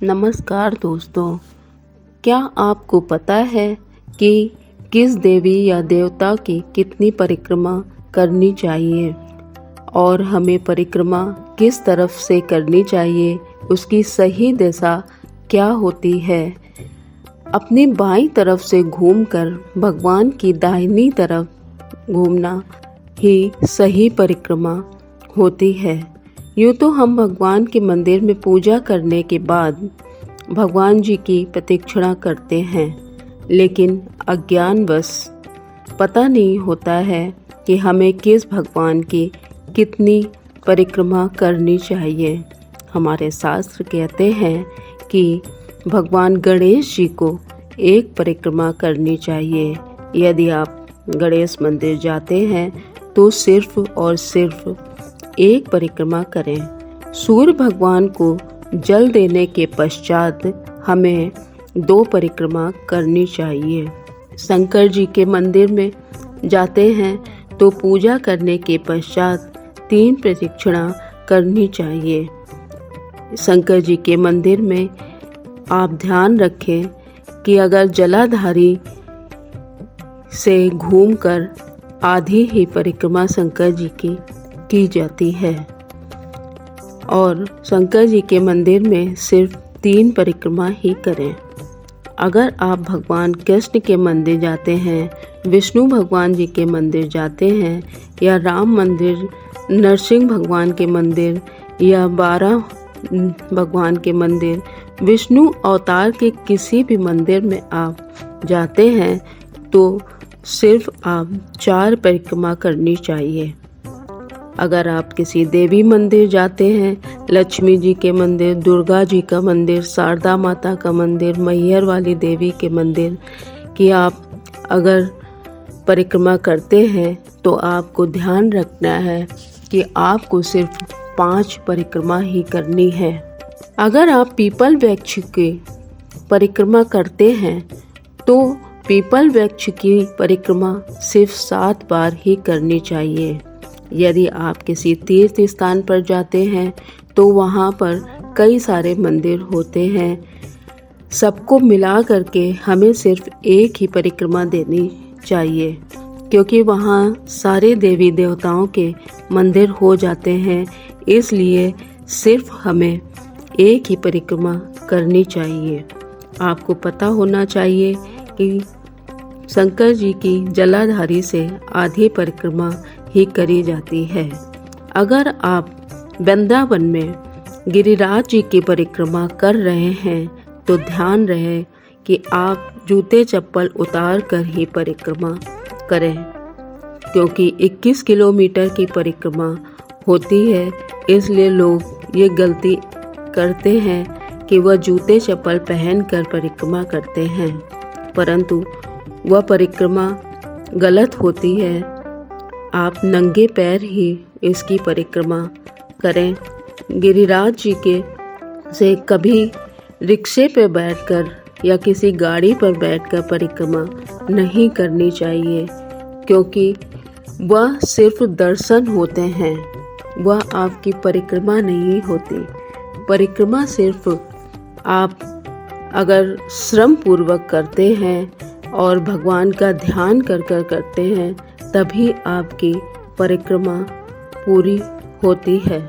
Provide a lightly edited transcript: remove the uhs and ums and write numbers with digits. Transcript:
नमस्कार दोस्तों, क्या आपको पता है कि किस देवी या देवता की कितनी परिक्रमा करनी चाहिए और हमें परिक्रमा किस तरफ से करनी चाहिए, उसकी सही दिशा क्या होती है। अपनी बाईं तरफ से घूमकर भगवान की दाहिनी तरफ घूमना ही सही परिक्रमा होती है। यूँ तो हम भगवान के मंदिर में पूजा करने के बाद भगवान जी की प्रदक्षिणा करते हैं, लेकिन अज्ञानवश पता नहीं होता है कि हमें किस भगवान की कितनी परिक्रमा करनी चाहिए। हमारे शास्त्र कहते हैं कि भगवान गणेश जी को एक परिक्रमा करनी चाहिए। यदि आप गणेश मंदिर जाते हैं तो सिर्फ और सिर्फ एक परिक्रमा करें। सूर्य भगवान को जल देने के पश्चात हमें 2 परिक्रमा करनी चाहिए। शंकर जी के मंदिर में जाते हैं तो पूजा करने के पश्चात 3 प्रदक्षिणा करनी चाहिए। शंकर जी के मंदिर में आप ध्यान रखें कि अगर जलाधारी से घूमकर आधी ही परिक्रमा शंकर जी की जाती है और शंकर जी के मंदिर में सिर्फ 3 परिक्रमा ही करें। अगर आप भगवान कृष्ण के मंदिर जाते हैं, विष्णु भगवान जी के मंदिर जाते हैं या राम मंदिर, नरसिंह भगवान के मंदिर या 12 भगवान के मंदिर, विष्णु अवतार के किसी भी मंदिर में आप जाते हैं तो सिर्फ आप 4 परिक्रमा करनी चाहिए। अगर आप किसी देवी मंदिर जाते हैं, लक्ष्मी जी के मंदिर, दुर्गा जी का मंदिर, शारदा माता का मंदिर, मैहर वाली देवी के मंदिर की आप अगर परिक्रमा करते हैं तो आपको ध्यान रखना है कि आपको सिर्फ 5 परिक्रमा ही करनी है। अगर आप पीपल वृक्ष की परिक्रमा करते हैं तो पीपल वृक्ष की परिक्रमा सिर्फ 7 बार ही करनी चाहिए। यदि आप किसी तीर्थ स्थान पर जाते हैं तो वहाँ पर कई सारे मंदिर होते हैं, सबको मिला करके हमें सिर्फ एक ही परिक्रमा देनी चाहिए, क्योंकि वहाँ सारे देवी देवताओं के मंदिर हो जाते हैं। इसलिए सिर्फ हमें एक ही परिक्रमा करनी चाहिए। आपको पता होना चाहिए कि शंकर जी की जलाधारी से आधी परिक्रमा ही करी जाती है। अगर आप वृंदावन में गिरिराज जी की परिक्रमा कर रहे हैं तो ध्यान रहे कि आप जूते चप्पल उतार कर ही परिक्रमा करें, क्योंकि 21 किलोमीटर की परिक्रमा होती है। इसलिए लोग ये गलती करते हैं कि वह जूते चप्पल पहनकर परिक्रमा करते हैं, परंतु वह परिक्रमा गलत होती है। आप नंगे पैर ही इसकी परिक्रमा करें। गिरिराज जी के से कभी रिक्शे पर बैठकर या किसी गाड़ी पर बैठकर परिक्रमा नहीं करनी चाहिए, क्योंकि वह सिर्फ दर्शन होते हैं, वह आपकी परिक्रमा नहीं होती। परिक्रमा सिर्फ आप अगर श्रम पूर्वक करते हैं और भगवान का ध्यान कर करते हैं तभी आपकी परिक्रमा पूरी होती है।